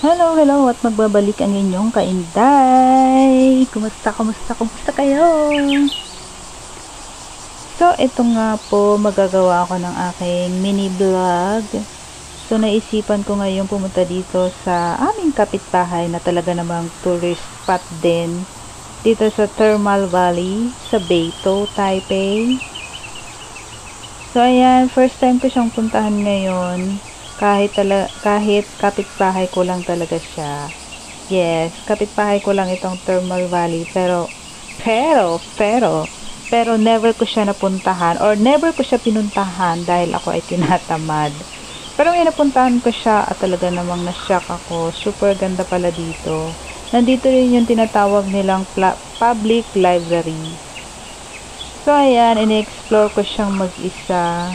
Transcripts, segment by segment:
Hello, hello, at magbabalik ang inyong kainday. Kumusta kayo? So, ito nga po, magagawa ako ng aking mini vlog. So, naisipan ko ngayon pumunta dito sa aming kapitbahay na talaga namang tourist spot din. Dito sa Thermal Valley, sa Beitou, Taipei. So, ayan, first time ko siyang puntahan ngayon. Kahit kapitbahay ko lang talaga siya. Yes, kapitbahay ko lang itong Thermal Valley, pero never ko siya napuntahan or never ko siya pinuntahan dahil ako ay tinatamad. Pero ngayon napuntahan ko siya at talaga namang na-shock ako. Super ganda pala dito. Nandito rin yung tinatawag nilang public library. So ayan, in-explore ko siyang mag-isa.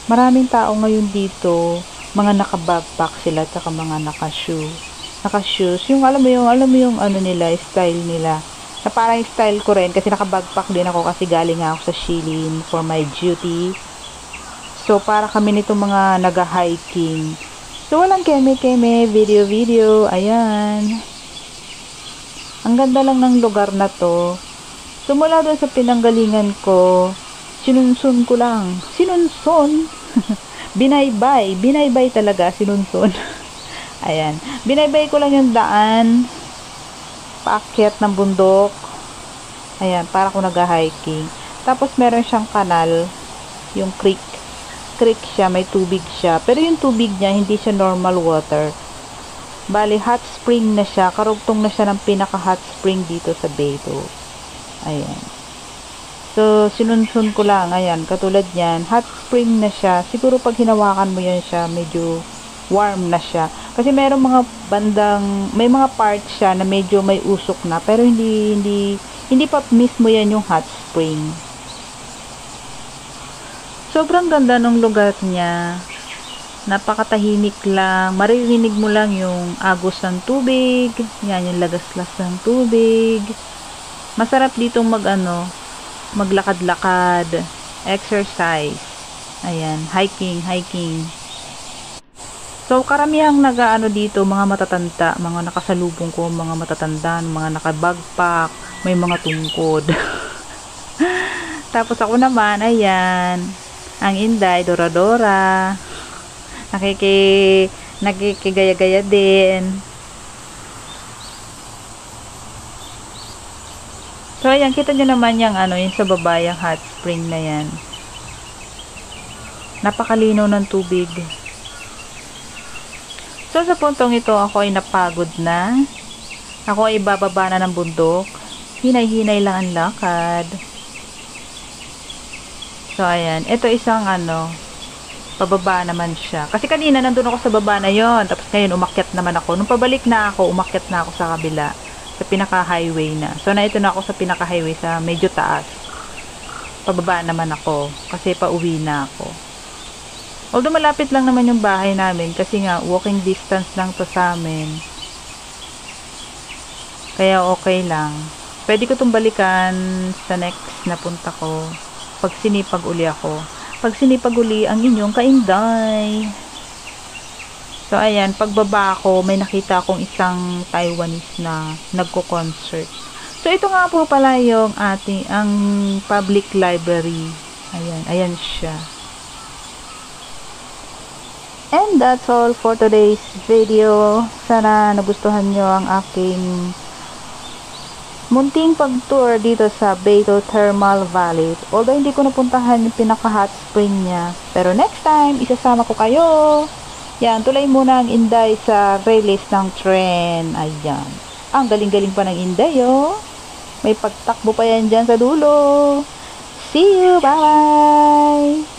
Maraming tao ngayon dito, mga naka-backpack sila at mga naka-shoes. Yung alam mo yung ano nila, style nila. Na parang style ko rin kasi naka-backpack din ako kasi galing ako sa Shilin for my duty. So para kami nito mga naga-hiking. So walang keme-keme, video. Ayan. Ang ganda lang ng lugar na to. So mula doon sa pinanggalingan ko, sinunsun ko lang. Binaybay talaga, sinunsun. Ayan, binaybay ko lang yung daan paakyat ng bundok. Ayan, para ko nag-hiking. Tapos meron siyang kanal, yung creek siya, may tubig siya, pero yung tubig niya hindi siya normal water, bali hot spring na siya, karugtong na siya ng pinaka hot spring dito sa Beitou. Ayan. So, sinunsun ko lang, ayan, katulad yan, hot spring na siya. Siguro pag hinawakan mo yan siya, medyo warm na siya. Kasi mayroong mga may mga part siya na medyo may usok na, pero hindi pa mismo yan yung hot spring. Sobrang ganda ng lugar niya. Napakatahimik lang. Maririnig mo lang yung agos ng tubig, yan, yung lagaslas ng tubig. Masarap ditong maglakad-lakad, exercise, ayan, hiking. So, karamihang dito, mga matatanda, mga nakasalubong ko, mga matatanda, mga nakabagpak, may mga tungkod. Tapos ako naman, ayan, ang inday, Dora, nakikigaya-gaya din. So, ayan, kita nyo naman yung yung sa baba, yung hot spring na yan. Napakalinaw ng tubig. So, sa puntong ito, ako ay napagod na. Ako ay bababa na ng bundok. Hinay-hinay lang ang lakad. So, ayan. Ito isang pababa naman siya. Kasi kanina nandun ako sa baba na yon, tapos ngayon umakyat naman ako. Nung pabalik na ako, umakyat na ako sa kabila. Sa pinaka-highway na. So, ito na ako sa pinaka-highway sa medyo taas. Pababa naman ako. Kasi pauwi na ako. Although malapit lang naman yung bahay namin. Kasi nga, walking distance lang to sa amin. Kaya okay lang. Pwede ko itong balikan sa next na punta ko. Pag sinipag uli ako. Pag sinipag uli ang inyong kainday. So, ayan, pagbaba ko, may nakita akong isang Taiwanese na nagko-concert. So, ito nga po pala yung ang public library. Ayan siya. And that's all for today's video. Sana nagustuhan nyo ang aking munting pag-tour dito sa Beitou Thermal Valley. Although hindi ko napuntahan yung pinaka-hot spring niya. Pero next time, isasama ko kayo. Yan, tulay muna ang inday sa release ng tren. Ayan. Ang galing-galing pa ng inday, oh. May pagtakbo pa yan dyan sa dulo. See you! Bye-bye!